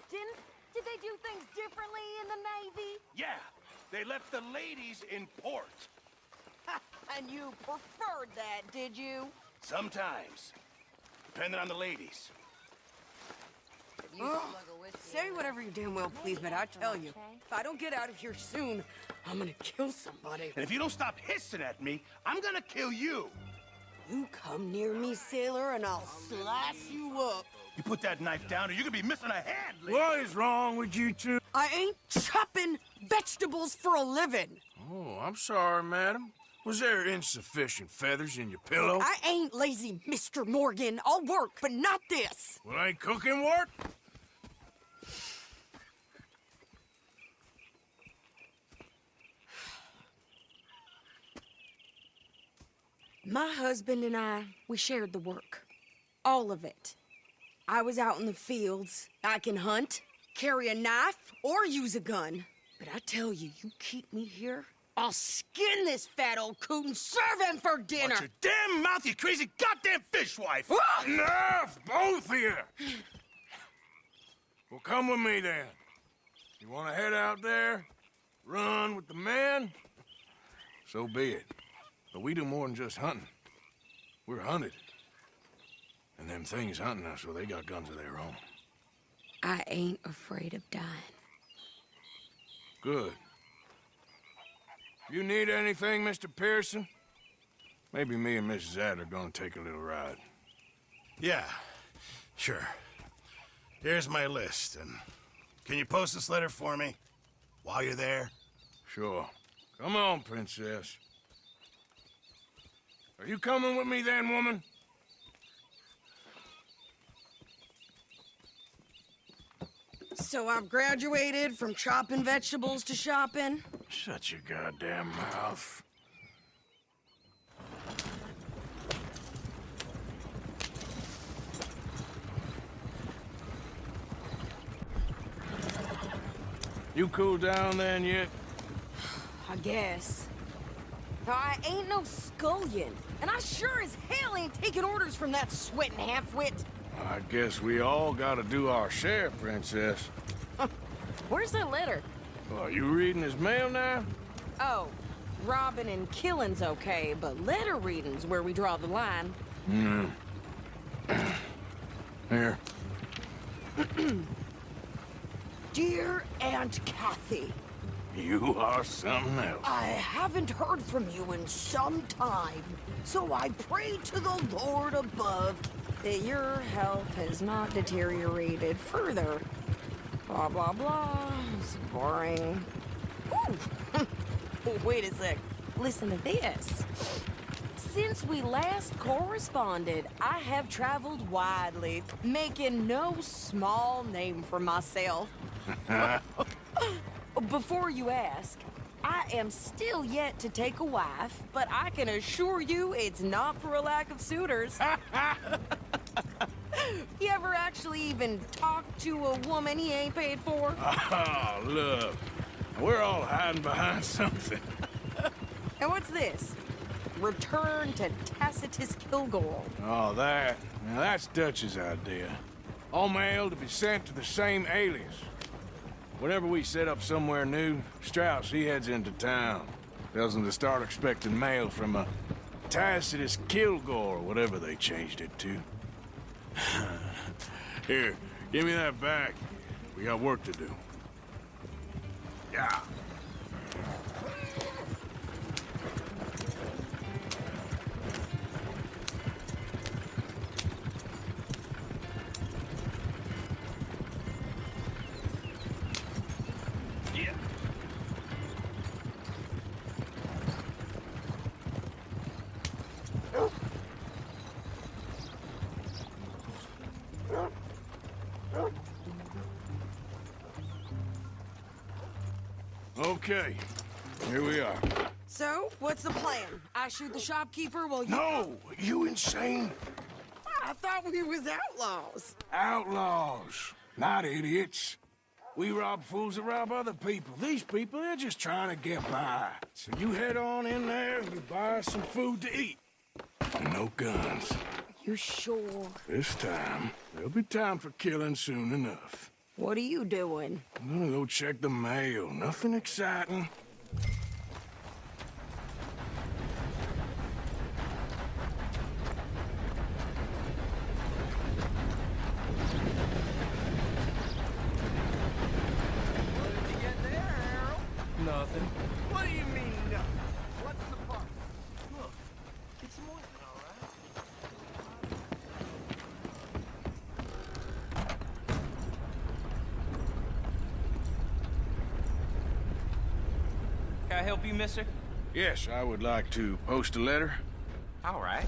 Captain? Did they do things differently in the Navy? Yeah, they left the ladies in port. And you preferred that, did you? Sometimes. Depending on the ladies. Oh, say whatever you damn well please, but I tell you, if I don't get out of here soon, I'm gonna kill somebody. And if you don't stop hissing at me, I'm gonna kill you. You come near me, sailor, and I'll slice you up. You put that knife down or you're gonna be missing a hand, lady. What is wrong with you two? I ain't chopping vegetables for a living. Oh, I'm sorry, madam. Was there insufficient feathers in your pillow? I ain't lazy, Mr. Morgan. I'll work, but not this. Well, ain't cooking work? My husband and I, we shared the work. All of it. I was out in the fields. I can hunt, carry a knife, or use a gun. But I tell you, you keep me here, I'll skin this fat old coot and serve him for dinner. Watch your damn mouth, you crazy goddamn fishwife! Enough, both of you! Well, come with me then. You want to head out there, run with the men? So be it. But we do more than just hunting. We're hunted. And them things hunting us, well, they got guns of their own. I ain't afraid of dying. Good. You need anything, Mr. Pearson? Maybe me and Mrs. Adler gonna take a little ride. Yeah, sure. Here's my list, and can you post this letter for me while you're there? Sure. Come on, princess. Are you coming with me then, woman? So I've graduated from chopping vegetables to shopping. Shut your goddamn mouth. You cooled down then yet? I guess. I ain't no scullion, and I sure as hell ain't taking orders from that sweating half-wit. I guess we all gotta do our share, princess. Where's that letter? Oh, you reading his mail now? Oh, robbing and killing's okay, but letter reading's where we draw the line. Here. Dear Aunt Kathy, You are something else. I haven't heard from you in some time, so I pray to the Lord above That your health has not deteriorated further. Blah, blah, blah. It's boring. Ooh. Wait a sec. Listen to this. Since we last corresponded, I have traveled widely, making no small name for myself. Before you ask, I am still yet to take a wife, but I can assure you it's not for a lack of suitors. You ever actually even talked to a woman he ain't paid for? Oh, look. We're all hiding behind something. And what's this? Return to Tacitus Kilgore. Oh, that. Now, that's Dutch's idea. All mail to be sent to the same alias. Whenever we set up somewhere new, Strauss, he heads into town. Tells them to start expecting mail from a Tacitus Kilgore, or whatever they changed it to. Here, give me that back. We got work to do. Yeah. Okay, here we are. So, what's the plan? I shoot the shopkeeper while you... No! You insane? I thought we was outlaws. Outlaws, not idiots. We rob fools that rob other people. These people, they're just trying to get by. So you head on in there and you buy some food to eat. And no guns. You sure? This time, there'll be time for killing soon enough. What are you doing? I'm gonna go check the mail. Nothing exciting. Nothing. What do you mean, nothing? What's the fuss? Look, it's more than all right. Can I help you, mister? Yes, I would like to post a letter. All right.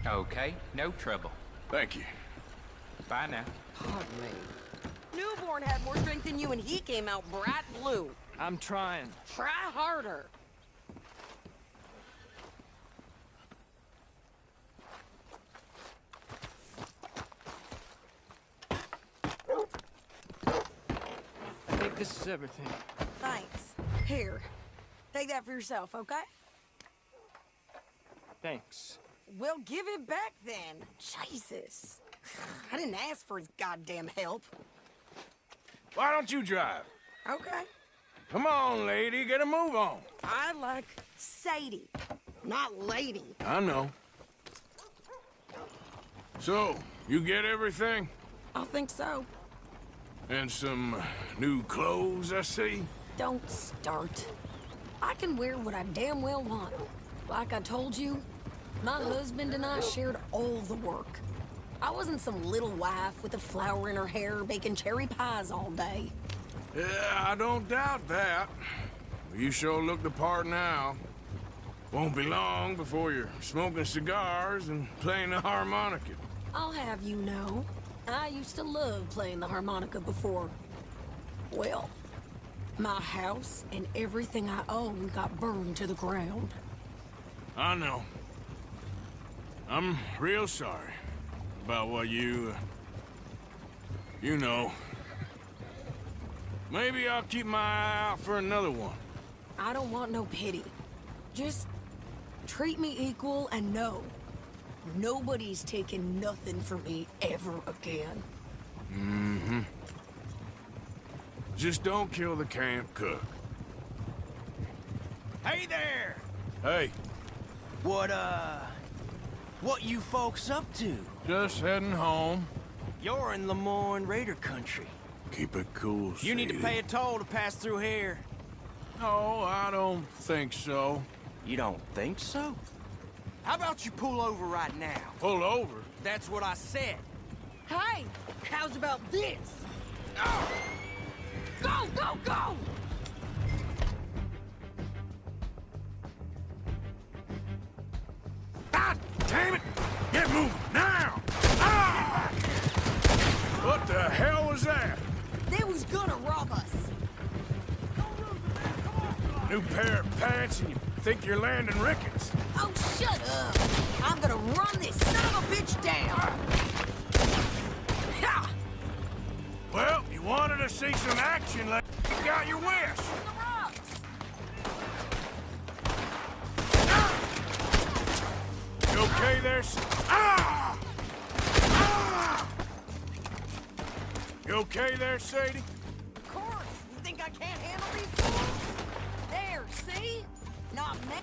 Okay, no trouble. Thank you. Bye now. Pardon me. Newborn had more strength than you and he came out bright blue. I'm trying. Try harder. I think this is everything. Thanks. Here. Take that for yourself, okay? Thanks. Well, give it back then. Jesus. I didn't ask for his goddamn help. Why don't you drive? Okay. Come on, lady, get a move on. I like Sadie, not lady. I know. So, you get everything? I think so. And some new clothes, I see? Don't start. I can wear what I damn well want. Like I told you, my husband and I shared all the work. I wasn't some little wife with a flower in her hair baking cherry pies all day. Yeah, I don't doubt that. You sure look the part now. Won't be long before you're smoking cigars and playing the harmonica. I'll have you know, I used to love playing the harmonica before. Well, my house and everything I owned got burned to the ground. I know. I'm real sorry about what you know. Maybe I'll keep my eye out for another one. I don't want no pity. Just treat me equal and know nobody's taking nothing from me ever again. Mm-hmm. Just don't kill the camp cook. Hey there! Hey, What you folks up to? just heading home. You're in Lemoyne Raider country. Keep it cool, You need to Sadie. pay a toll to pass through here. No, I don't think so. You don't think so? How about you pull over right now? Pull over? That's what I said. Hey, how's about this? Go, go, go! God damn it! Get moving, now! Ah! What the hell was that? They was gonna rob us. New pair of pants and you think you're landing Ricketts. Oh, shut up! I'm gonna run this son of a bitch down! Ha! Well, you wanted to see some action, like you got your wish. The rocks! You okay there, Ah! Ah! You okay there, Sadie? Of course! You think I can't handle these fools? There, see? Not me.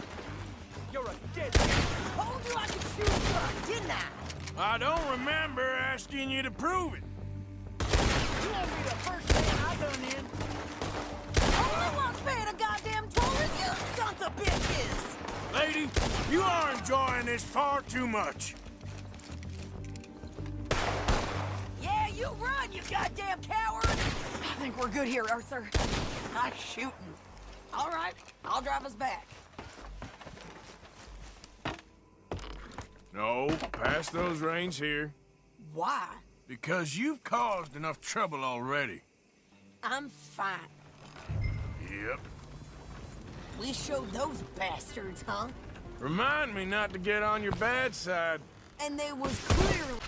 You're a dead Told you I could shoot a gun, didn't I? I don't remember asking you to prove it. You won't be the first man I done in. Only one's paying a goddamn toll is you sons of bitches! Lady, you are enjoying this far too much. Yeah, you run, you goddamn coward! I think we're good here, Arthur. Nice shooting. All right, I'll drive us back. No, pass those reins here. Why? Because you've caused enough trouble already. I'm fine. Yep. We showed those bastards, huh? Remind me not to get on your bad side. And they was clearly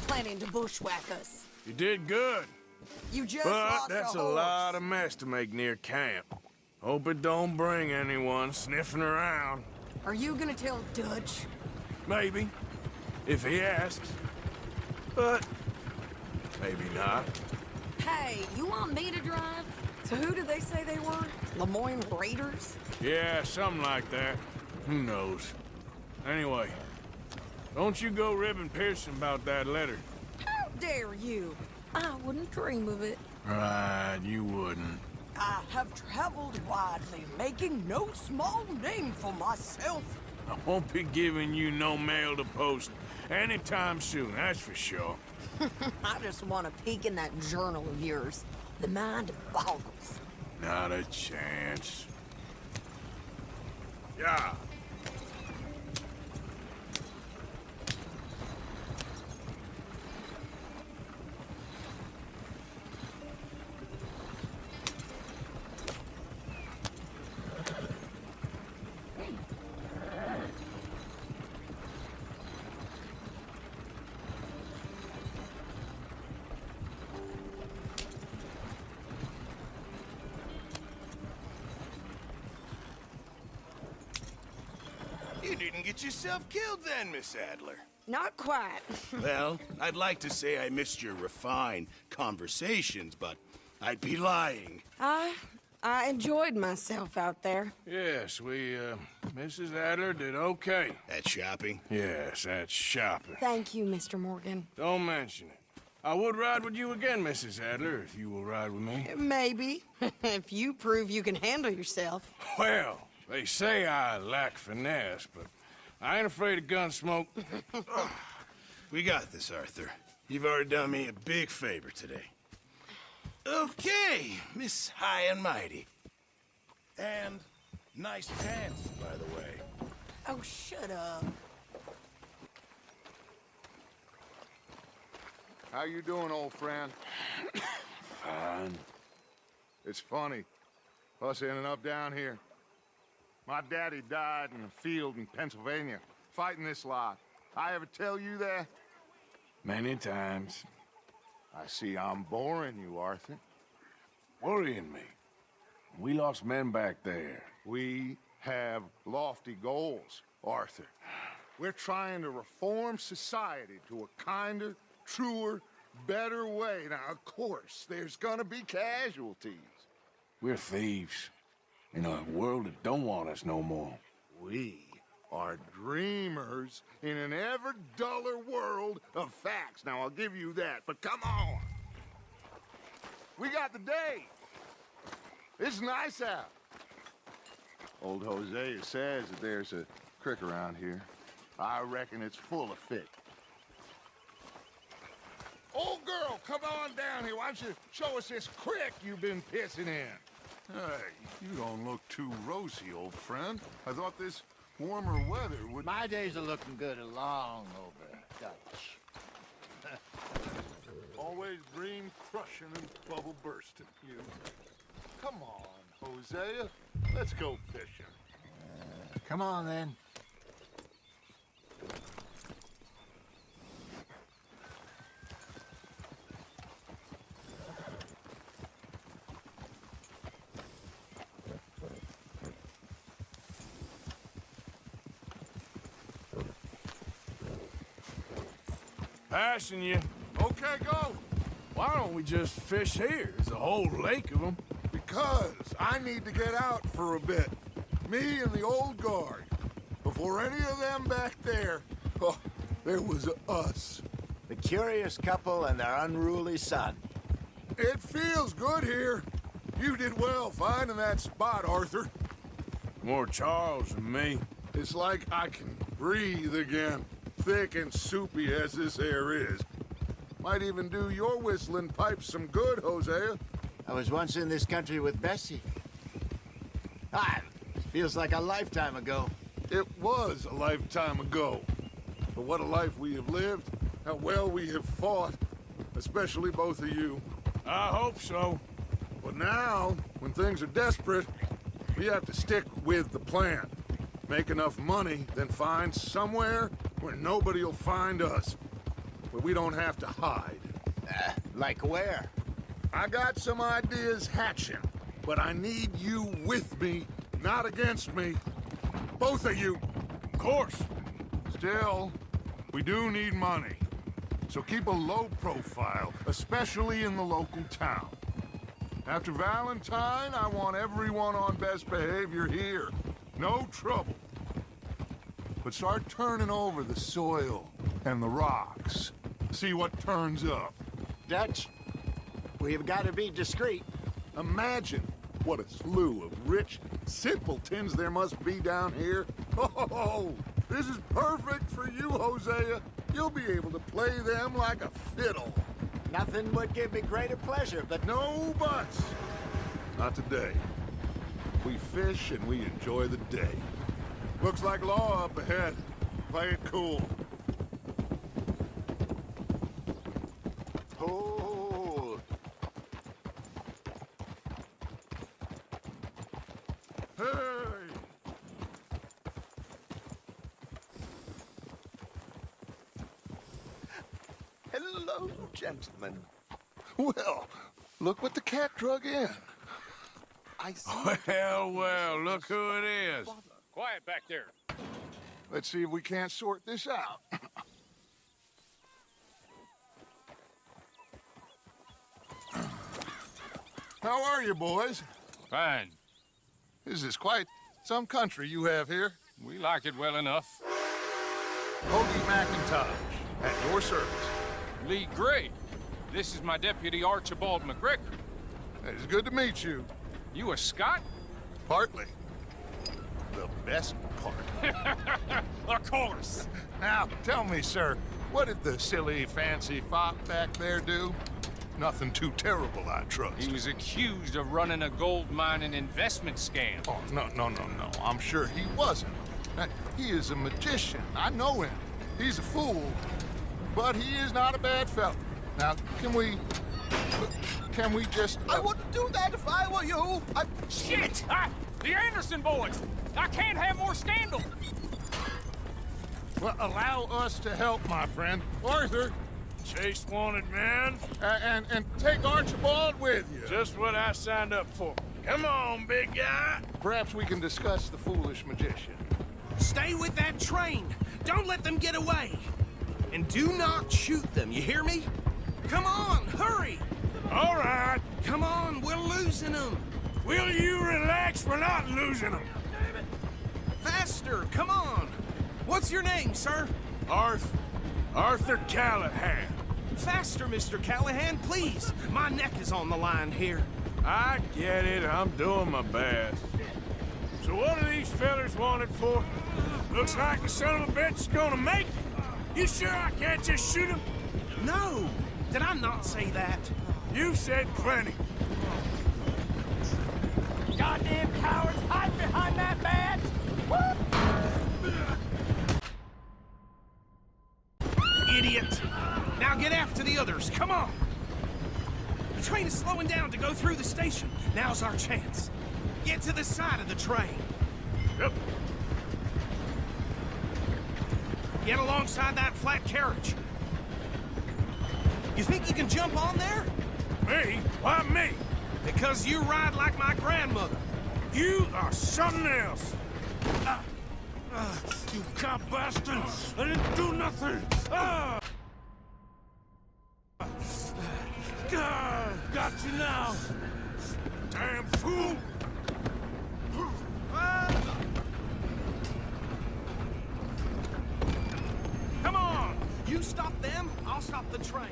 planning to bushwhack us. You did good, You just but lost that's a a horse. lot of mess to make near camp. Hope it don't bring anyone sniffing around. Are you gonna tell Dutch? Maybe, if he asks. But maybe not. Hey, you want me to drive? So who did they say they were? Lemoyne Raiders? Yeah, something like that. Who knows? Anyway, don't you go ribbing Pearson about that letter. How dare you? I wouldn't dream of it. Right, you wouldn't. I have traveled widely, making no small name for myself. I won't be giving you no mail to post anytime soon, that's for sure. I just want to peek in that journal of yours. The mind boggles. Not a chance. Yeah. You didn't get yourself killed then, Miss Adler. Not quite. Well, I'd like to say I missed your refined conversations, but I'd be lying. I enjoyed myself out there. Yes, Mrs. Adler did okay. At shopping? Yes, that's shopping. Thank you, Mr. Morgan. Don't mention it. I would ride with you again, Mrs. Adler, if you will ride with me. Maybe. If you prove you can handle yourself. Well, they say I lack finesse, but I ain't afraid of gun smoke. We got this, Arthur. You've already done me a big favor today. Okay, Miss High and Mighty. And nice pants, by the way. Oh, shut up. How you doing, old friend? Fine. It's funny, us ending up down here. My daddy died in a field in Pennsylvania, fighting this lot. I ever tell you that? Many times. I see I'm boring you, Arthur. Worrying me. We lost men back there. We have lofty goals, Arthur. We're trying to reform society to a kinder, truer, better way. Now, of course, there's gonna be casualties. We're thieves. In a world that don't want us no more. We are dreamers in an ever duller world of facts. Now, I'll give you that, but come on. We got the day. It's nice out. Old Hosea says that there's a creek around here. I reckon it's full of fish. Old girl, come on down here. Why don't you show us this creek you've been pissing in? Hey, you don't look too rosy, old friend. I thought this warmer weather would... My days are looking good along over Dutch. Always dream crushing and bubble bursting, you. Come on, Hosea. Let's go fishing. Come on, then. Passing you. Okay, go. Why don't we just fish here? There's a whole lake of them. Because I need to get out for a bit. Me and the old guard. Before any of them back there, oh, there was us. The curious couple and their unruly son. It feels good here. You did well finding that spot, Arthur. More Charles than me. It's like I can breathe again. Thick and soupy as this air is. Might even do your whistling pipes some good, Hosea. I was once in this country with Bessie. Feels like a lifetime ago. It was a lifetime ago. But what a life we have lived. How well we have fought. Especially both of you. I hope so. But now, when things are desperate, we have to stick with the plan. Make enough money, then find somewhere where nobody will find us. Where we don't have to hide. Like where? I got some ideas hatching, but I need you with me, not against me. Both of you. course. Still, we do need money. So keep a low profile, especially in the local town. After Valentine, I want everyone on best behavior here. No trouble. But start turning over the soil and the rocks. See what turns up. Dutch, we've got to be discreet. Imagine what a slew of rich simpletons there must be down here. Oh, this is perfect for you, Hosea. You'll be able to play them like a fiddle. Nothing would give me greater pleasure, but No buts. Not today. We fish and we enjoy the day. Looks like law up ahead. Play it cool. oh, Hey! hello, gentlemen. Well, look what the cat drug in. I see. Well, look who it is. Quiet back there. Let's see if we can't sort this out. How are you, boys? Fine. This is quite some country you have here. We like it well enough. Hoagie McIntosh, at your service. Lee Gray. This is my deputy Archibald McGregor. It's good to meet you. You a Scot? Partly. The best part. Of course. Now, tell me, sir, what did the silly, fancy fop back there do? Nothing too terrible, I trust. He was accused of running a gold mining investment scam. Oh, no. I'm sure he wasn't. He is a magician. I know him. He's a fool. But he is not a bad fellow. Now, can we just... I wouldn't do that if I were you. Shit! The Anderson boys! I can't have more scandal! Well, allow us to help, my friend. Arthur, Chase wanted man. and take Archibald with you. Just what I signed up for. Come on, big guy. Perhaps we can discuss the foolish magician. Stay with that train. Don't let them get away. And do not shoot them, you hear me? Come on, hurry! All right. Come on, we're losing them. Will you relax? We're not losing them. Faster, come on. What's your name, sir? Arthur Callahan. Faster, Mr. Callahan, please. My neck is on the line here. I get it. I'm doing my best. So what are these fellers wanted for? Looks like the son of a bitch is gonna make it. You sure I can't just shoot him? No! Did I not say that? You've said plenty. Goddamn cowards, hide behind that badge! Idiot! Now get after the others, come on! The train is slowing down to go through the station. Now's our chance. Get to the side of the train. Yep. Get alongside that flat carriage. You think you can jump on there? Me? Why me? Because you ride like my grandmother. You are something else. You cop bastard! I didn't do nothing! Got you now! Damn fool! Come on! You stop them, I'll stop the train.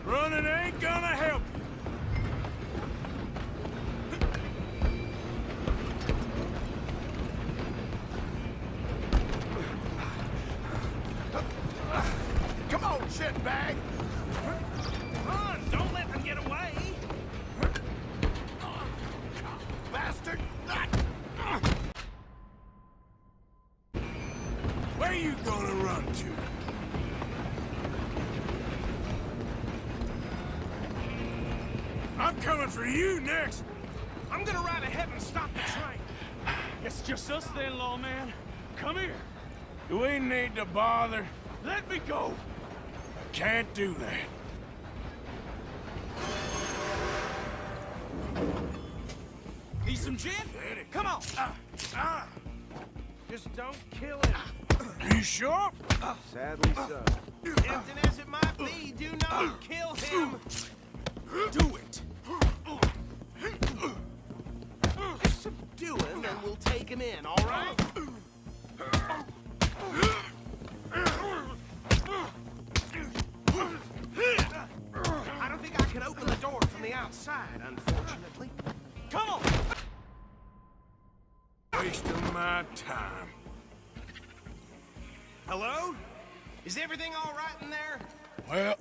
Running ain't gonna help you. Come on, shitbag! Run! Don't let them get away! Bastard! Where you gonna run to? I'm coming for you next. I'm gonna ride ahead and stop the train. It's just us then, lawman. Come here. Do we need to bother? Let me go. I can't do that. Need some gin? Come on! Just don't kill him. You sure? Sadly so. Tempting as it might be, do not kill him. Do it. Just subdue him and we'll take him in, all right? I don't think I can open the door from the outside, unfortunately. Come on! Wasting my time. Hello? Is everything all right in there? Well,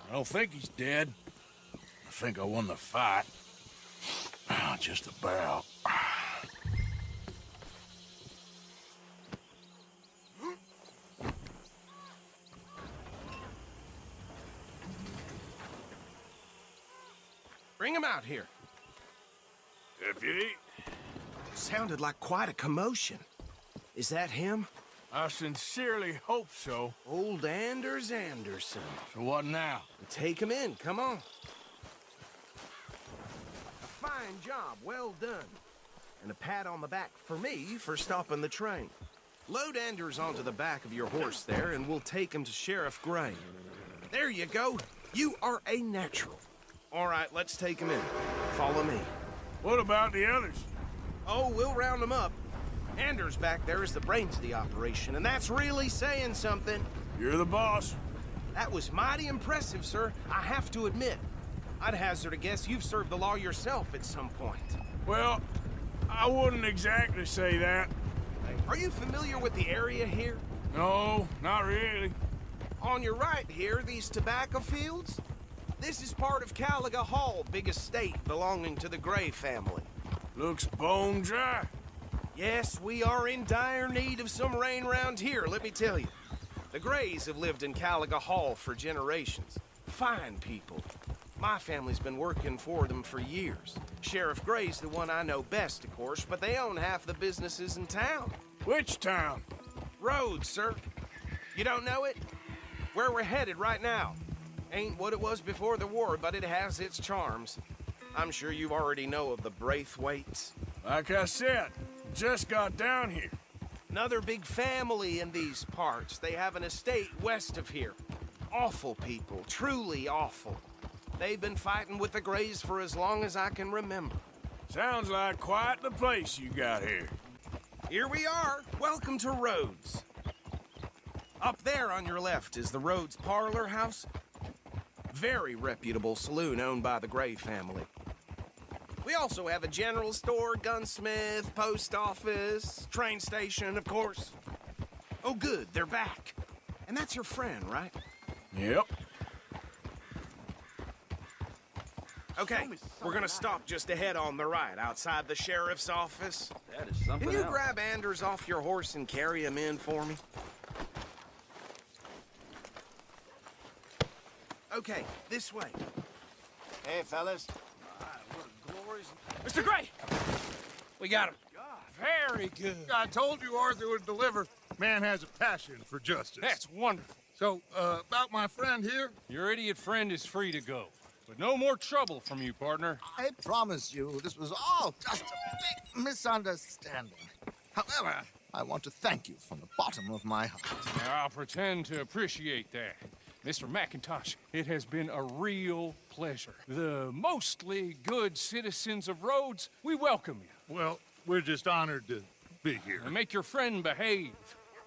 I don't think he's dead. I think I won the fight. Just about. Bring him out here. Deputy? Sounded like quite a commotion. Is that him? I sincerely hope so. Old Anders Anderson. So what now? Take him in, come on. A fine job, well done. And a pat on the back for me for stopping the train. Load Anders onto the back of your horse there, and we'll take him to Sheriff Gray. There you go. You are a natural. All right, let's take him in. Follow me. What about the others? Oh, we'll round them up. Anders back there is the brains of the operation, and that's really saying something. You're the boss. That was mighty impressive, sir. I have to admit. I'd hazard a guess you've served the law yourself at some point. Well, I wouldn't exactly say that. Are you familiar with the area here? No, not really. On your right here, these tobacco fields? This is part of Caliga Hall, big estate belonging to the Gray family. Looks bone dry. Yes, we are in dire need of some rain round here, let me tell you. The Grays have lived in Caliga Hall for generations. Fine people. My family's been working for them for years. Sheriff Gray's the one I know best, of course, but they own half the businesses in town. Which town? Rhodes, sir. You don't know it? Where we're headed right now. Ain't what it was before the war, but it has its charms. I'm sure you already know of the Braithwaites. Like I said, just got down here. Another big family in these parts. They have an estate west of here. Awful people, truly awful. They've been fighting with the Grays for as long as I can remember. Sounds like quite the place you got here. Here we are. Welcome to Rhodes. Up there on your left is the Rhodes Parlor House. Very reputable saloon owned by the Gray family. We also have a general store, gunsmith, post office, train station, of course. Oh, good, they're back. And that's your friend, right? Yep. Okay, we're gonna stop just ahead on the right, outside the sheriff's office. That is something Can you else. grab Anders off your horse and carry him in for me? Okay, this way. Hey, fellas. Mr. Gray! We got him. Very good. I told you Arthur would deliver. Man has a passion for justice. That's wonderful. So, about my friend here? Your idiot friend is free to go. But no more trouble from you, partner. I promise you, this was all just a big misunderstanding. However, I want to thank you from the bottom of my heart. Now, I'll pretend to appreciate that. Mr. McIntosh, it has been a real pleasure. The mostly good citizens of Rhodes, we welcome you. Well, we're just honored to be here. And make your friend behave.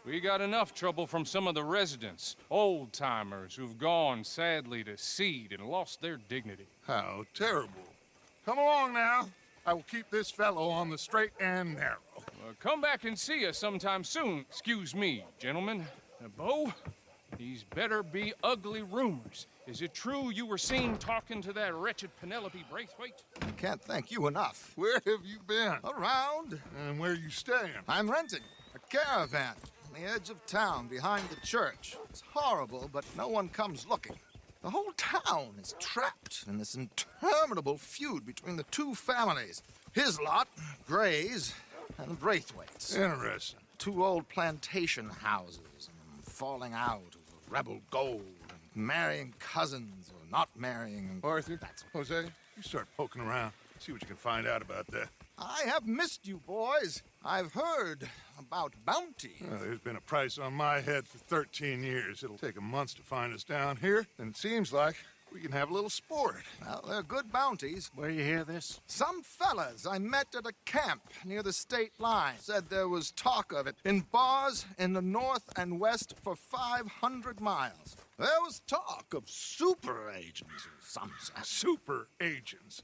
We got enough trouble from some of the residents, old-timers who've gone, sadly, to seed and lost their dignity. How terrible. Come along now. I will keep this fellow on the straight and narrow. Come back and see us sometime soon. Excuse me, gentlemen. Bo, these better be ugly rumors. Is it true you were seen talking to that wretched Penelope Braithwaite? I can't thank you enough. Where have you been? Around. And where you staying? I'm renting a caravan on the edge of town behind the church. It's horrible, but no one comes looking. The whole town is trapped in this interminable feud between the two families. His lot, Gray's, and Braithwaite's. Interesting. Two old plantation houses, and falling out over rebel gold, and marrying cousins or not marrying. Arthur, Jose, you start poking around. See what you can find out about that. I have missed you, boys. I've heard about bounty. Well, there's been a price on my head for 13 years. It'll take 'em months to find us down here, and it seems like we can have a little sport. Well, they're good bounties. Where you hear this? Some fellas I met at a camp near the state line said there was talk of it in bars in the north and west for 500 miles. There was talk of super agents or some such. Super agents.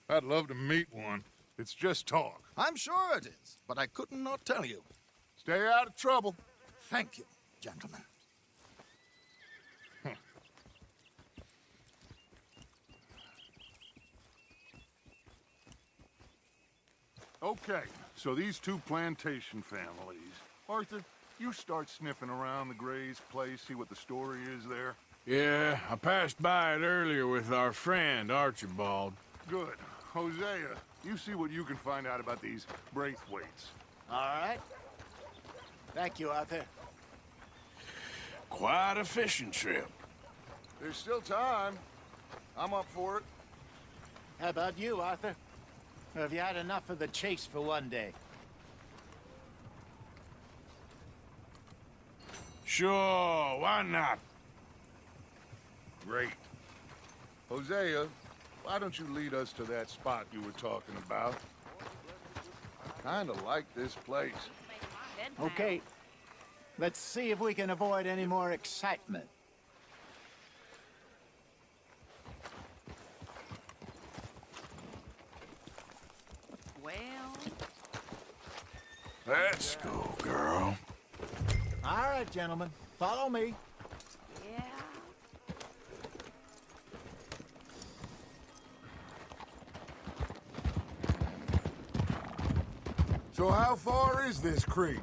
I'd love to meet one. It's just talk. I'm sure it is, but I couldn't not tell you. Stay out of trouble. Thank you, gentlemen. Okay, so these two plantation families. Arthur, you start sniffing around the Gray's place, see what the story is there. Yeah, I passed by it earlier with our friend, Archibald. Good. Hosea, you see what you can find out about these Braithwaites. All right. Thank you, Arthur. Quite a fishing trip. There's still time. I'm up for it. How about you, Arthur? Or have you had enough of the chase for one day? Sure, why not? Great. Hosea, why don't you lead us to that spot you were talking about? Kinda like this place. Okay. Let's see if we can avoid any more excitement. Well, Let's go, girl. All right, gentlemen. Follow me. yeah. So how far is this creek?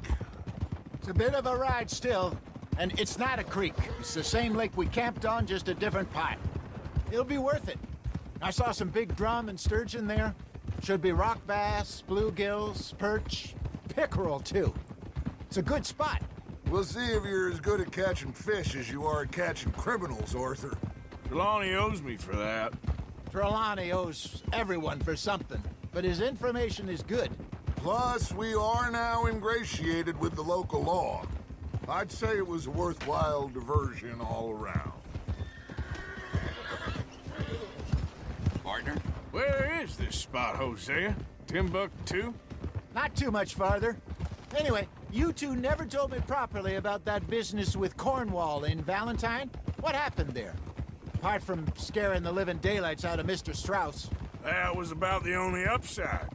It's a bit of a ride still, and it's not a creek. It's the same lake we camped on, just a different part. It'll be worth it. I saw some big drum and sturgeon there. Should be rock bass, bluegills, perch, pickerel, too. It's a good spot. We'll see if you're as good at catching fish as you are at catching criminals, Arthur. Trelawney owes me for that. Trelawney owes everyone for something, but his information is good. Plus, we are now ingratiated with the local law. I'd say it was a worthwhile diversion all around. Partner? Where is this spot, Hosea? Timbuktu? Not too much farther. Anyway, you two never told me properly about that business with Cornwall in Valentine. What happened there? Apart from scaring the living daylights out of Mr. Strauss. That was about the only upside.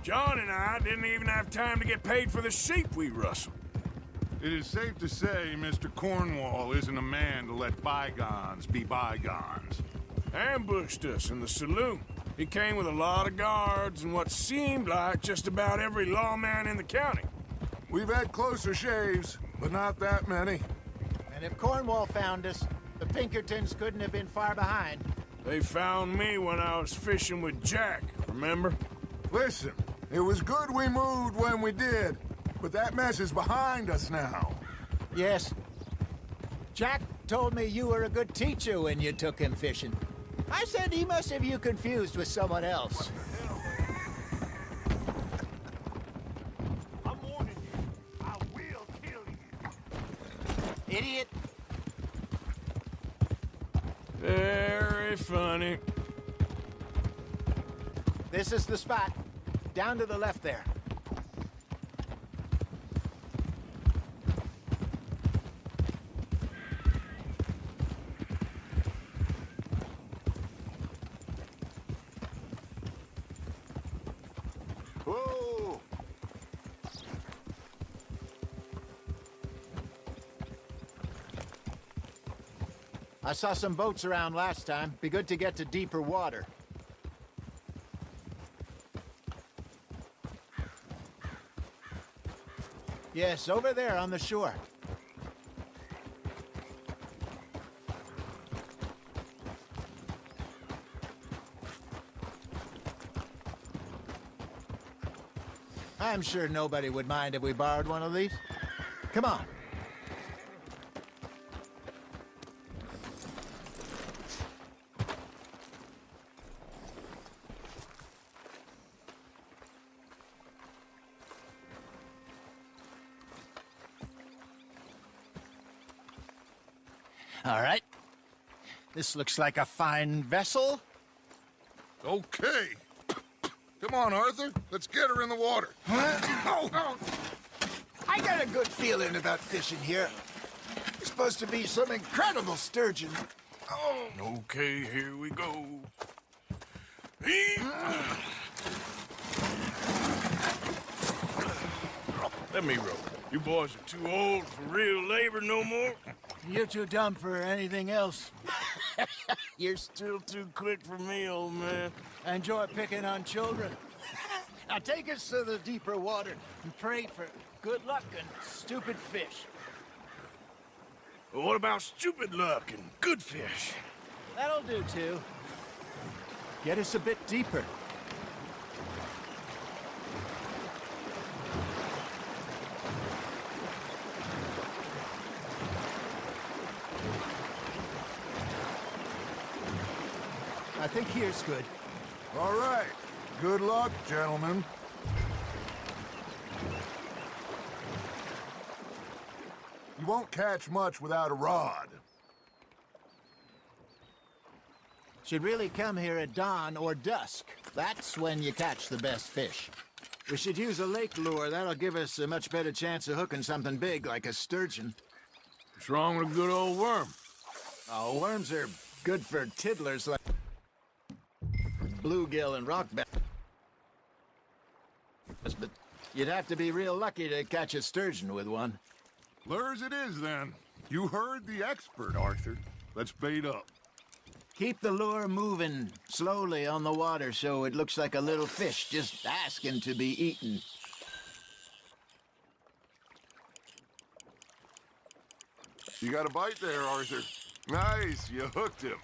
John and I didn't even have time to get paid for the sheep we rustled. It is safe to say Mr. Cornwall isn't a man to let bygones be bygones. Ambushed us in the saloon. He came with a lot of guards and what seemed like just about every lawman in the county. We've had closer shaves, but not that many. And if Cornwall found us, the Pinkertons couldn't have been far behind. They found me when I was fishing with Jack, remember? Listen, it was good we moved when we did, but that mess is behind us now. Yes. Jack told me you were a good teacher when you took him fishing. I said he must have you confused with someone else. I'm warning you. I will kill you. Idiot. Very funny. This is the spot. Down to the left there. Whoa! I saw some boats around last time. Be good to get to deeper water. Yes, over there on the shore. I'm sure nobody would mind if we borrowed one of these. Come on. All right. This looks like a fine vessel. Okay. Come on, Arthur. Let's get her in the water. Oh. I got a good feeling about fishing here. It's supposed to be some incredible sturgeon. Oh. Okay, here we go. Let me row. You boys are too old for real labor no more. You're too dumb for anything else. You're still too quick for me, old man. I enjoy picking on children. Now take us to the deeper water and pray for good luck and stupid fish. Well, what about stupid luck and good fish? That'll do, too. Get us a bit deeper. I think here's good. All right. Good luck, gentlemen. You won't catch much without a rod. Should really come here at dawn or dusk. That's when you catch the best fish. We should use a lake lure. That'll give us a much better chance of hooking something big like a sturgeon. What's wrong with a good old worm? Oh, worms are good for tiddlers like bluegill and rockback. But you'd have to be real lucky to catch a sturgeon with one. Lures it is, then. You heard the expert, Arthur. Let's bait up. Keep the lure moving slowly on the water so it looks like a little fish just asking to be eaten. You got a bite there, Arthur. Nice, you hooked him.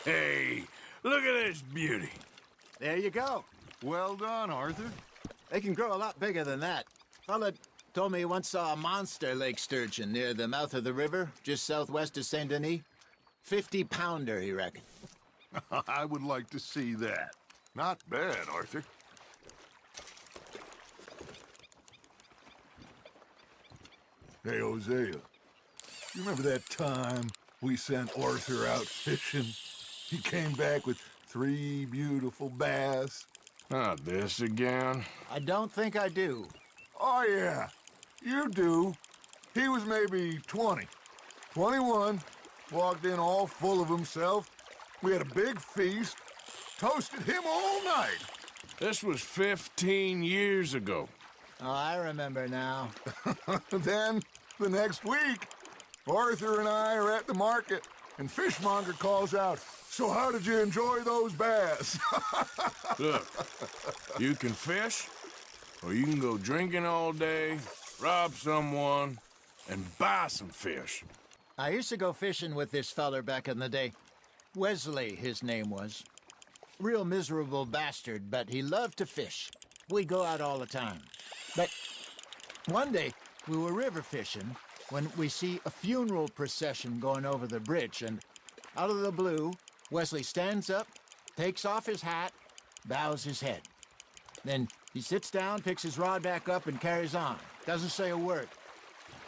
Hey, look at this beauty. There you go. Well done, Arthur. They can grow a lot bigger than that. Fella told me he once saw a monster lake sturgeon near the mouth of the river, just southwest of Saint Denis. 50-pounder, he reckoned. I would like to see that. Not bad, Arthur. Hey, Hosea. You remember that time we sent Arthur out fishing? He came back with 3 beautiful bass. Not this again. I don't think I do. Oh, yeah. You do. He was maybe 20. 21. Walked in all full of himself. We had a big feast. Toasted him all night. This was 15 years ago. Oh, I remember now. Then, the next week, Arthur and I are at the market, and Fishmonger calls out, "So how did you enjoy those bass?" Look, you can fish, or you can go drinking all day, rob someone, and buy some fish. I used to go fishing with this feller back in the day. Wesley, his name was. Real miserable bastard, but he loved to fish. We'd go out all the time. But one day, we were river fishing when we see a funeral procession going over the bridge, and out of the blue, Wesley stands up, takes off his hat, bows his head. Then he sits down, picks his rod back up, and carries on. Doesn't say a word.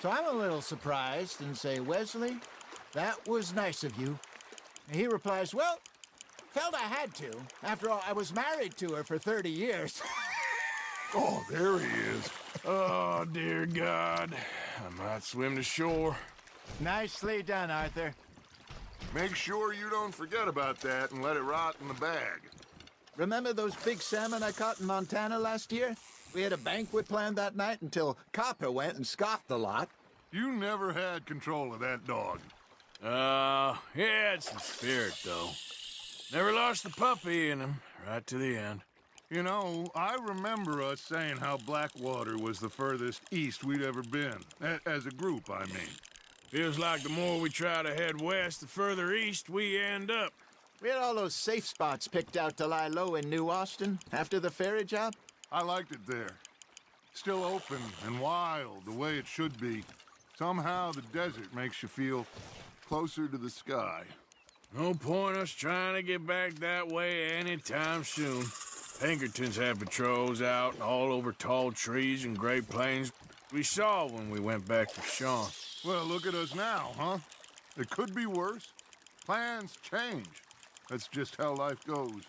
So I'm a little surprised and say, "Wesley, that was nice of you." And he replies, "Well, felt I had to. After all, I was married to her for 30 years. Oh, there he is. Oh, dear God. I might swim to shore. Nicely done, Arthur. Make sure you don't forget about that and let it rot in the bag. Remember those big salmon I caught in Montana last year? We had a banquet planned that night until Copper went and scoffed the lot. You never had control of that dog. He had some spirit, though. Never lost the puppy in him, right to the end. You know, I remember us saying how Blackwater was the furthest east we'd ever been. As a group, I mean. Feels like the more we try to head west, the further east we end up. We had all those safe spots picked out to lie low in New Austin after the ferry job. I liked it there. Still open and wild, the way it should be. Somehow the desert makes you feel closer to the sky. No point us trying to get back that way anytime soon. Pinkertons had patrols out all over tall trees and Great Plains. We saw when we went back to Sean. Well, look at us now, huh? It could be worse. Plans change. That's just how life goes.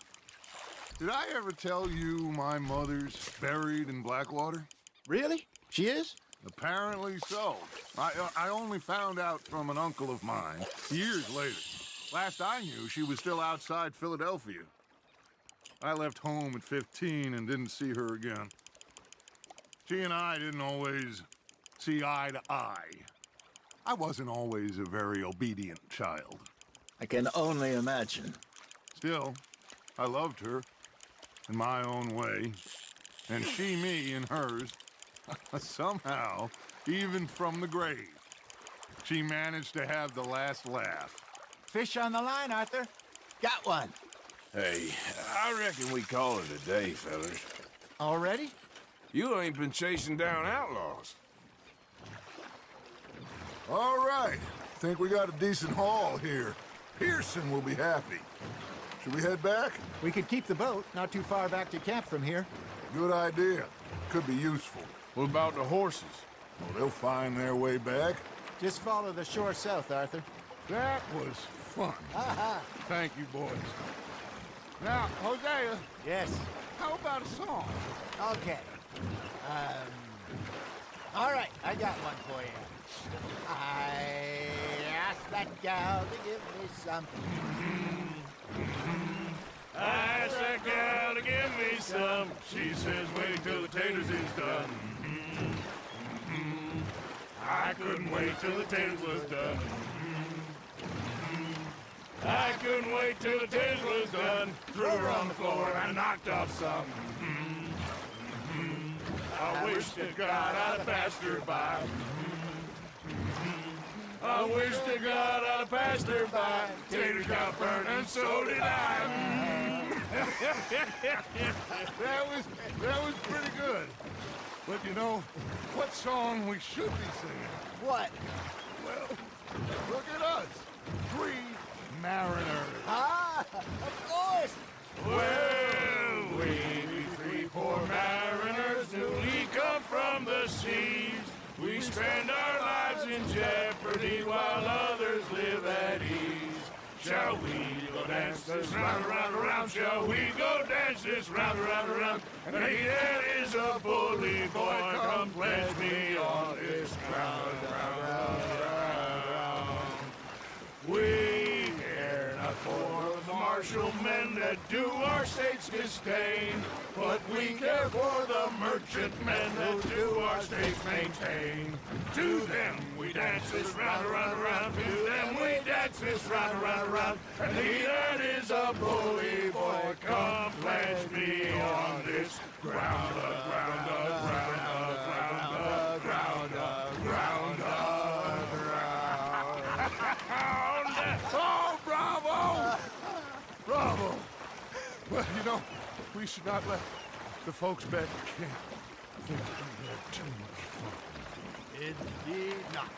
Did I ever tell you my mother's buried in Blackwater? Really? She is? Apparently so. I only found out from an uncle of mine years later. Last I knew, she was still outside Philadelphia. I left home at 15 and didn't see her again. She and I didn't always see eye to eye. I wasn't always a very obedient child. I can only imagine. Still, I loved her in my own way, and she me in hers. Somehow, even from the grave, she managed to have the last laugh. Fish on the line, Arthur. Got one. Hey, I reckon we call it a day, fellas. Already? You ain't been chasing down outlaws. All right. Think we got a decent haul here. Pearson will be happy. Should we head back? We could keep the boat not too far back to camp from here. Good idea. Could be useful. What about the horses? Well, they'll find their way back. Just follow the shore south, Arthur. That was fun. Thank you, boys. Now, Hosea, Yes. how about a song? Okay. All right, I got one for you. I asked that gal to give me some. I asked that gal to give me some. She says wait till the taters is done. I couldn't wait till the taters was done. I couldn't wait till the taters was done. Threw her on the floor and knocked off some. I wish to God I'd passed her by. I wish to God I'd passed her by. Taters got burned and so did I. That was pretty good. But you know, what song we should be singing? What? Well, look at us. 3 mariners. Ah, of course. Well, we be 3 poor mariners newly come from the seas. We spend our lives in jeopardy while others live at ease. Shall we go dance this round, around, around? Shall we go dance this round, around, around? And he that is a bully boy, come pledge me on this ground, round, round, round. We care not for the martial men that do our state's disdain, but we care for the merchant men that do our state's maintain. To them we dance this round, around, around. To them we dance this round, around, around. And he that is a bully boy, come pledge me on this ground, ground, ground, ground, ground, ground, ground. Oh, bravo! Bravo! Well, you know, we should not let the folks back at camp think we had too much fun. Indeed not.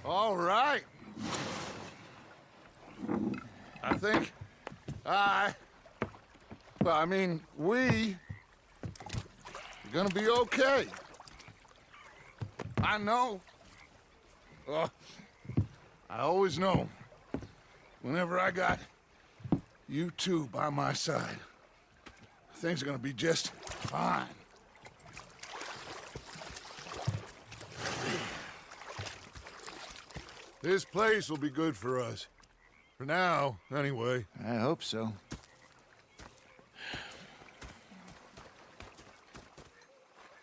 All right. I think we are gonna be okay. I know. I always know. Whenever I got you two by my side, things are gonna be just fine. This place will be good for us. For now, anyway. I hope so.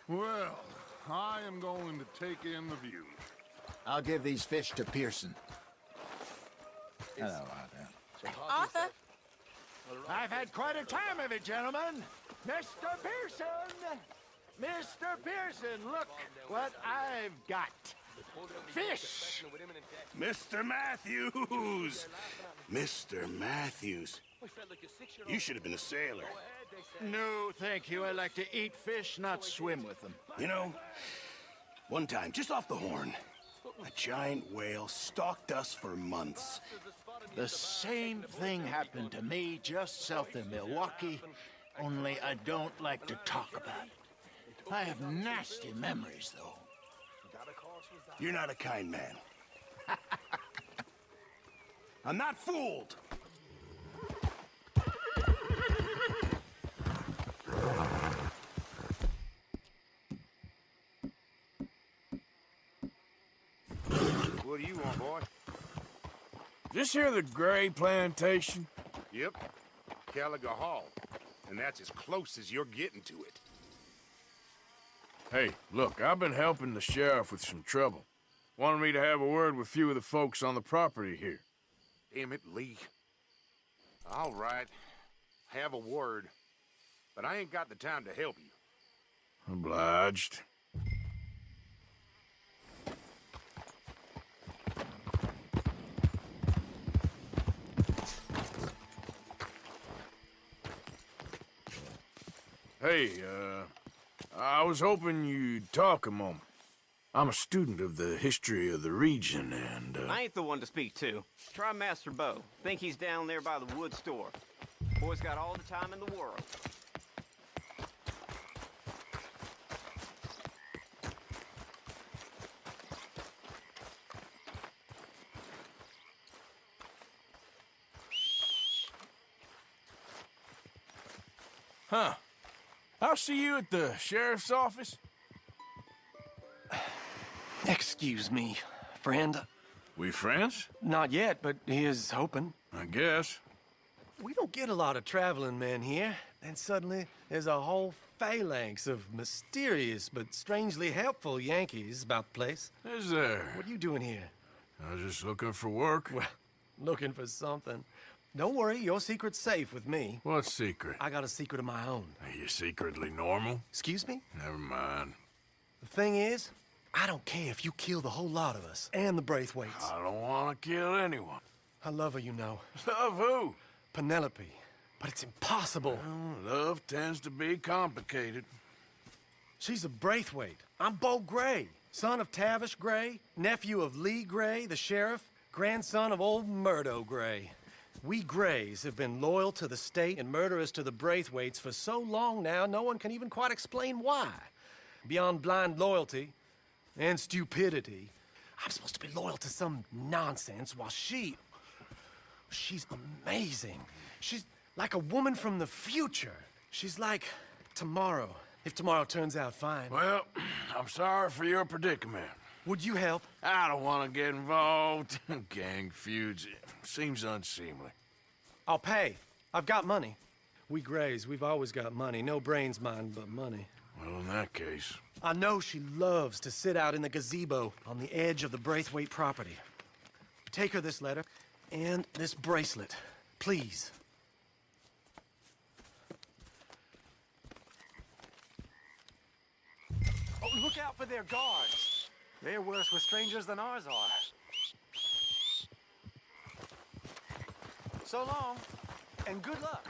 Well, I am going to take in the view. I'll give these fish to Pearson. Hello, Arthur. Arthur? I've had quite a time of it, gentlemen. Mr. Pearson! Mr. Pearson, look what I've got. Fish! Mr. Matthews! Mr. Matthews. You should have been a sailor. No, thank you. I like to eat fish, not swim with them. You know, one time, just off the horn, a giant whale stalked us for months. The same thing happened to me just south of Milwaukee, only I don't like to talk about it. I have nasty memories, though. You're not a kind man. I'm not fooled! What do you want, boy? This here the Gray Plantation? Yep. Caliga Hall. And that's as close as you're getting to it. Hey, look, I've been helping the sheriff with some trouble. Wanted me to have a word with a few of the folks on the property here. Damn it, Lee. All right. Have a word. But I ain't got the time to help you. Obliged. Hey, I was hoping you'd talk a moment. I'm a student of the history of the region, and, I ain't the one to speak to. Try Master Bo. Think he's down there by the wood store. Boy's got all the time in the world. Huh. I'll see you at the sheriff's office. Excuse me, friend. We friends? Not yet, but he is hoping. I guess. We don't get a lot of traveling men here. Then suddenly, there's a whole phalanx of mysterious but strangely helpful Yankees about the place. Is there? What are you doing here? I was just looking for work. Well, looking for something. Don't worry, your secret's safe with me. What secret? I got a secret of my own. Are you secretly normal? Excuse me? Never mind. The thing is, I don't care if you kill the whole lot of us and the Braithwaites. I don't want to kill anyone. I love her, you know. Love who? Penelope. But it's impossible. Well, love tends to be complicated. She's a Braithwaite. I'm Bo Gray, son of Tavish Gray, nephew of Lee Gray, the sheriff, grandson of old Murdo Gray. We Grays have been loyal to the state and murderous to the Braithwaites for so long now, no one can even quite explain why. Beyond blind loyalty and stupidity, I'm supposed to be loyal to some nonsense while she's amazing. She's like a woman from the future. She's like tomorrow, if tomorrow turns out fine. Well, I'm sorry for your predicament. Would you help? I don't want to get involved. Gang feuds. Seems unseemly. I'll pay. I've got money. We Grays, we've always got money. No brains, mind, but money. Well, in that case... I know she loves to sit out in the gazebo on the edge of the Braithwaite property. Take her this letter and this bracelet, please. Oh, look out for their guards. They're worse with strangers than ours are. So long, and good luck.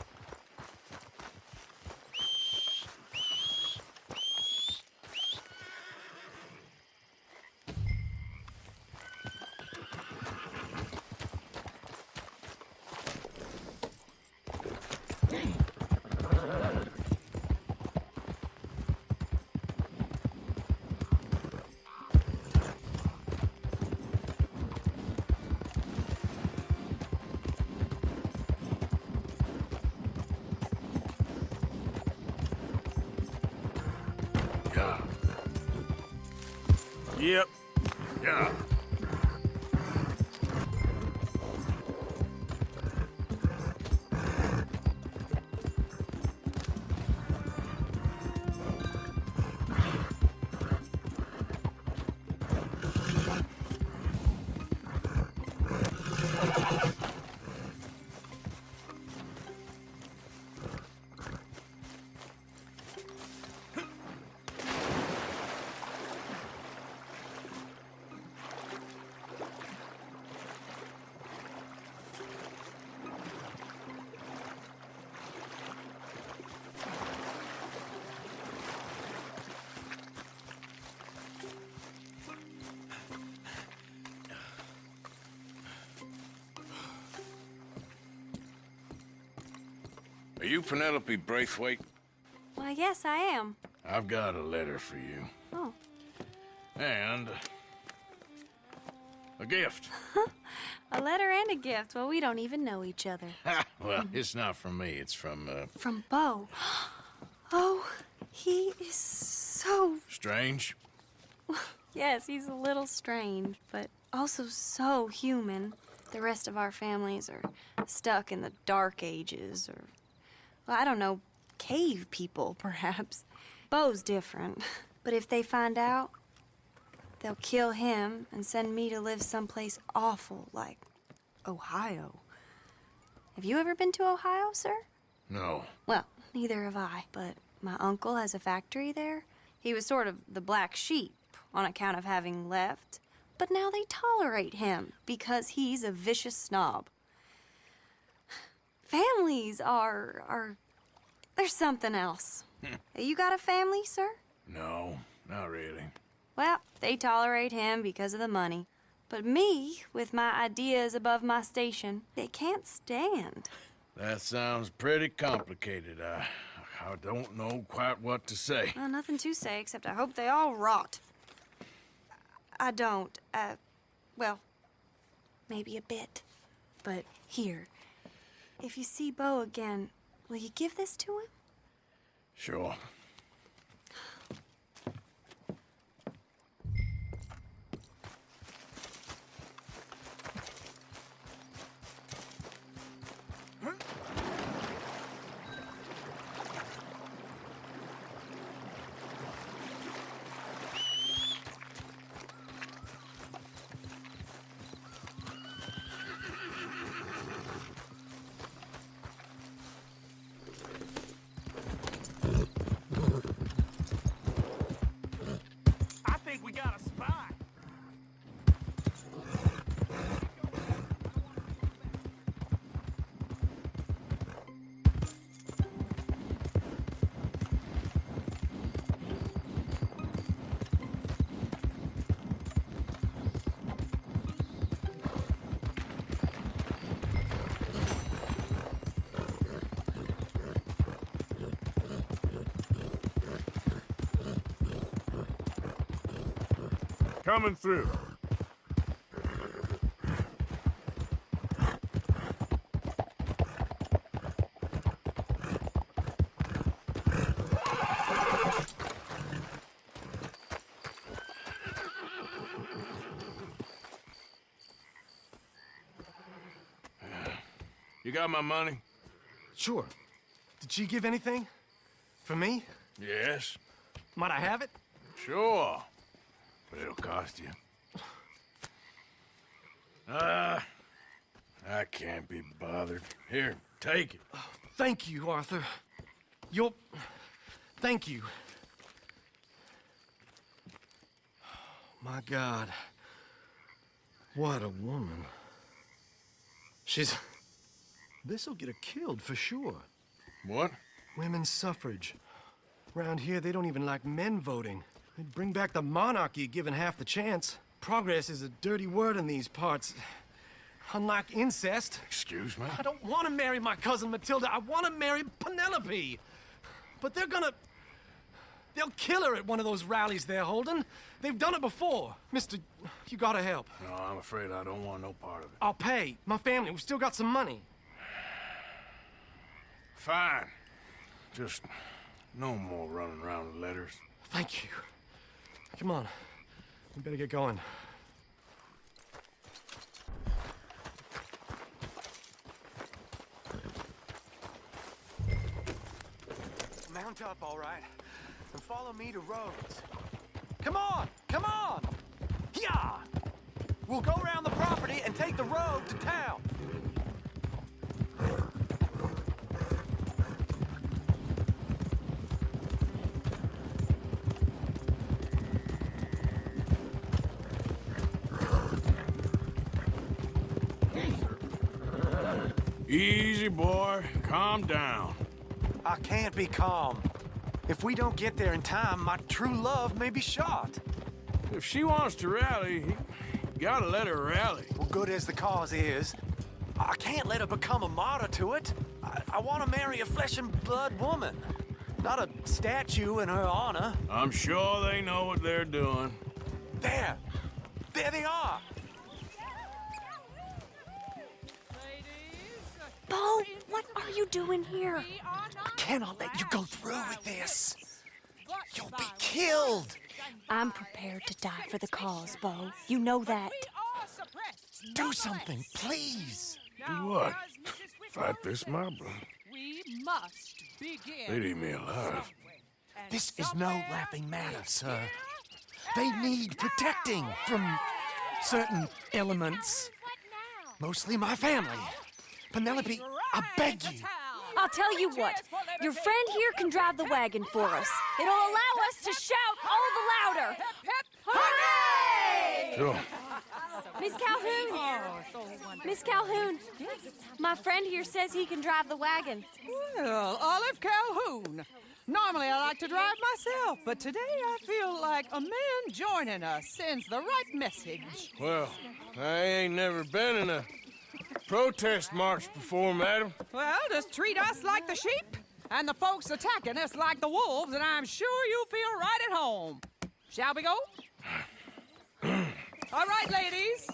Yep. Yeah. Are you Penelope Braithwaite? Why, yes, I am. I've got a letter for you. Oh. And a gift. A letter and a gift. Well, we don't even know each other. Well, it's not from me. It's from, From Bo. Oh, he is so... Strange? Yes, he's a little strange, but also so human. The rest of our families are stuck in the Dark Ages, or, well, I don't know, cave people, perhaps. Bo's different, but if they find out, they'll kill him and send me to live someplace awful like Ohio. Have you ever been to Ohio, sir? No. Well, neither have I, but my uncle has a factory there. He was sort of the black sheep on account of having left, but now they tolerate him because he's a vicious snob. Families are there's something else. You got a family, sir? No, not really. Well, they tolerate him because of the money. But me, with my ideas above my station, they can't stand. That sounds pretty complicated. I don't know quite what to say. Well, nothing to say, except I hope they all rot. I don't. Well, maybe a bit. But here, if you see Bo again, will you give this to him? Sure. We got a spot. Coming through. You got my money? Sure. Did she give anything? For me? Yes. Might I have it? Sure. But it'll cost you. I can't be bothered. Here, take it. Thank you, Arthur. Thank you. My God. What a woman. This'll get her killed for sure. What? Women's suffrage. Around here, they don't even like men voting. They'd bring back the monarchy given half the chance. Progress is a dirty word in these parts. Unlike incest. Excuse me? I don't want to marry my cousin Matilda. I want to marry Penelope. But they'll kill her at one of those rallies they're holding. They've done it before. Mister, you gotta help. No, I'm afraid I don't want no part of it. I'll pay. My family, we've still got some money. Fine. Just no more running around with letters. Thank you. Come on. We better get going. Mount up, all right, and follow me to Rhodes. Come on! Come on! Yeah! We'll go around the property and take the road to town. Easy, boy. Calm down. I can't be calm. If we don't get there in time, my true love may be shot. If she wants to rally, you gotta let her rally. Well, good as the cause is, I can't let her become a martyr to it. I want to marry a flesh and blood woman, not a statue in her honor. I'm sure they know what they're doing. There they are. Bo, what are you doing here? I cannot let you go through with this. You'll be killed. I'm prepared to die for the cause, Bo. You know that. Do something, please. Do what? Fight this mob? We must begin. They'd eat me alive. This is no laughing matter, sir. They need protecting from certain elements. Mostly my family. Penelope, I beg you. I'll tell you what. Your friend here can drive the wagon for us. It'll allow us to shout all the louder. Hooray! Sure. Miss Calhoun! Miss Calhoun! My friend here says he can drive the wagon. Well, Olive Calhoun. Normally I like to drive myself, but today I feel like a man joining us sends the right message. Well, I ain't never been in a protest march before, madam. Well, just treat us like the sheep, and the folks attacking us like the wolves, and I'm sure you'll feel right at home. Shall we go? All right, ladies.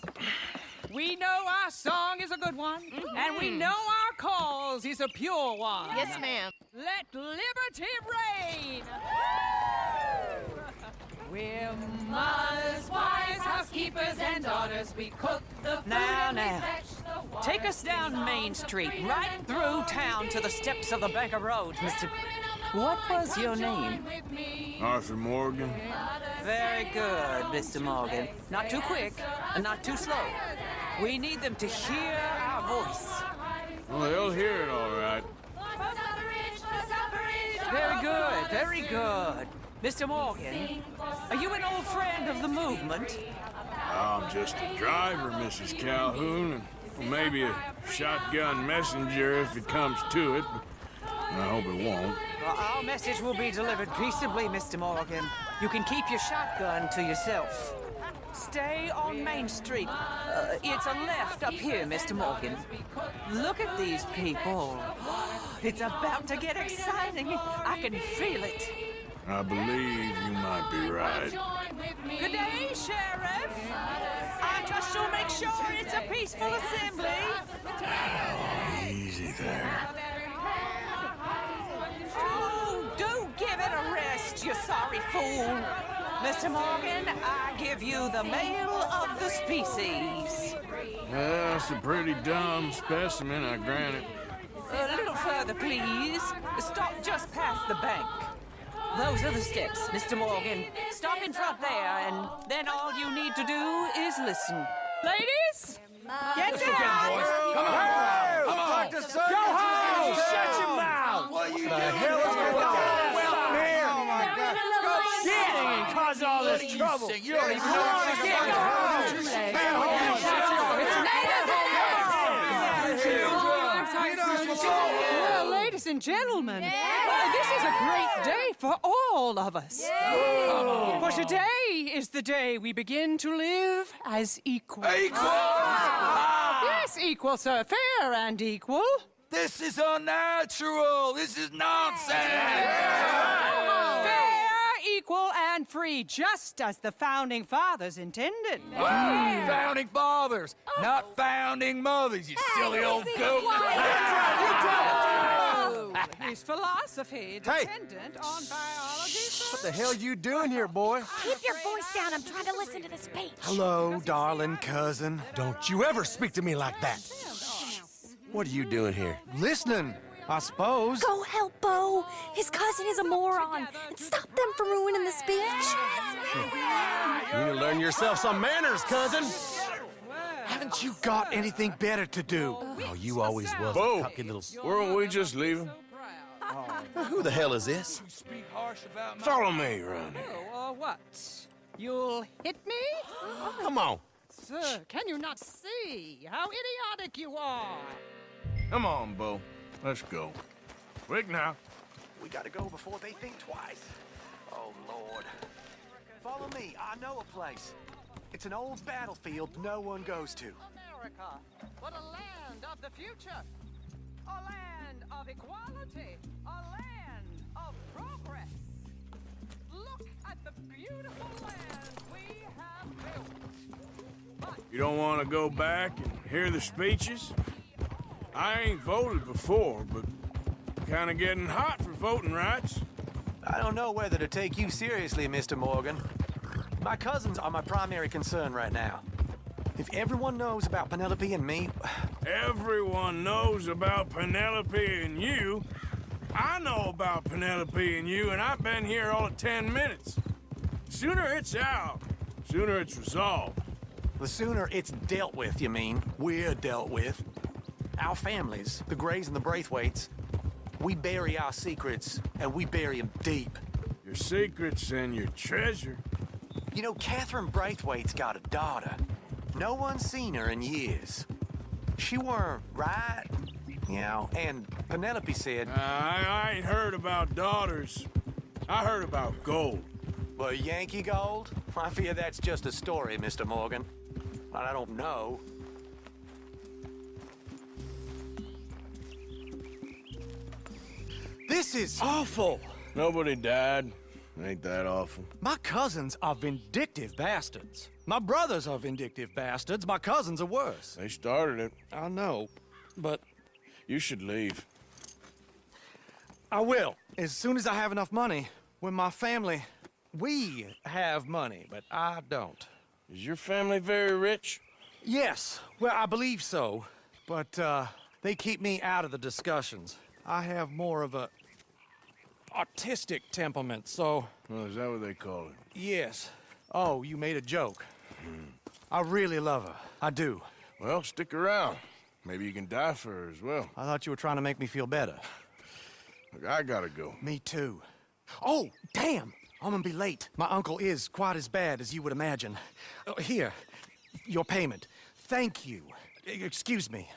We know our song is a good one, and we know our cause is a pure one. Yes, ma'am. Let liberty reign! We're mothers, wives, housekeepers, and daughters. We cook the food and we fetch the water. Take us down Main Street, right through town to the steps of the Banker Road, Mr. What was your name? Arthur Morgan. Very good, Mr. Morgan. Not too quick and not too slow. We need them to hear our voice. Well, they'll hear it all right. Very good, very good. Mr. Morgan, are you an old friend of the movement? I'm just a driver, Mrs. Calhoun, and maybe a shotgun messenger if it comes to it, but I hope it won't. Well, our message will be delivered peaceably, Mr. Morgan. You can keep your shotgun to yourself. Stay on Main Street. It's a left up here, Mr. Morgan. Look at these people. It's about to get exciting. I can feel it. I believe you might be right. Good day, Sheriff. I trust you'll make sure it's a peaceful assembly. Oh, easy there. Oh, do give it a rest, you sorry fool. Mr. Morgan, I give you the male of the species. That's a pretty dumb specimen, I grant it. A little further, please. Stop just past the bank. Those are the steps, Mr. Morgan. Stop in front there, and then all you need to do is listen. Ladies, get down! Come on! Come on! Go home! Shut your mouth! What are you doing? The hell is going on? Well, here! Oh, my God. Go sing and cause all this trouble. You don't even know what you're Well, ladies and gentlemen, this is a great day for all of us. For today is the day we begin to live as equals. Yes, equal, sir. Fair and equal. This is unnatural. This is nonsense. Fair, equal, and free, just as the Founding Fathers intended. Founding fathers, not founding mothers, you silly old goat. His philosophy dependent on biology. What the hell you doing here, boy? Keep your voice down. I'm trying to listen to the speech. Hello, darling cousin. Don't you ever speak to me like that. What are you doing here? Listening, I suppose. Go help Bo. His cousin is a moron. And stop them from ruining the speech. You need to learn yourself some manners, cousin. Haven't you got anything better to do? Oh, you always was Bo, a cocky little... weren't we just leaving? Who the hell is this? Follow me around here. What? You'll hit me? Come on. Sir, can you not see how idiotic you are? Come on, Bo. Let's go. Quick now. We gotta go before they think twice. Oh, Lord. Follow me. I know a place. It's an old battlefield no one goes to. America, what a land of the future. A land of equality. A land of progress. Look at the beautiful land we have built. You don't want to go back and hear the speeches? I ain't voted before, but kind of getting hot for voting rights. I don't know whether to take you seriously, Mr. Morgan. My cousins are my primary concern right now. If everyone knows about Penelope and me... Everyone knows about Penelope and you. I know about Penelope and you, and I've been here all of 10 minutes. Sooner it's out, sooner it's resolved. The sooner it's dealt with, you mean? We're dealt with. Our families, the Grays and the Braithwaites, we bury our secrets, and we bury them deep. Your secrets and your treasure. You know, Catherine Braithwaite's got a daughter. No one's seen her in years. She weren't right, you know, and Penelope said... I ain't heard about daughters. I heard about gold. Well, Yankee gold? I fear that's just a story, Mr. Morgan. I don't know. This is awful. Nobody died. Ain't that awful? My cousins are vindictive bastards. My brothers are vindictive bastards. My cousins are worse. They started it. I know, but... You should leave. I will, as soon as I have enough money. When my family... We have money, but I don't. Is your family very rich? Yes, well, I believe so. But, they keep me out of the discussions. I have more of a... artistic temperament, so... Oh, is that what they call it? Yes. Oh, you made a joke. I really love her. I do. Well, stick around. Maybe you can die for her as well. I thought you were trying to make me feel better. Look, I gotta go. Me too. Oh, damn! I'm gonna be late. My uncle is quite as bad as you would imagine. Here, your payment. Thank you. Excuse me.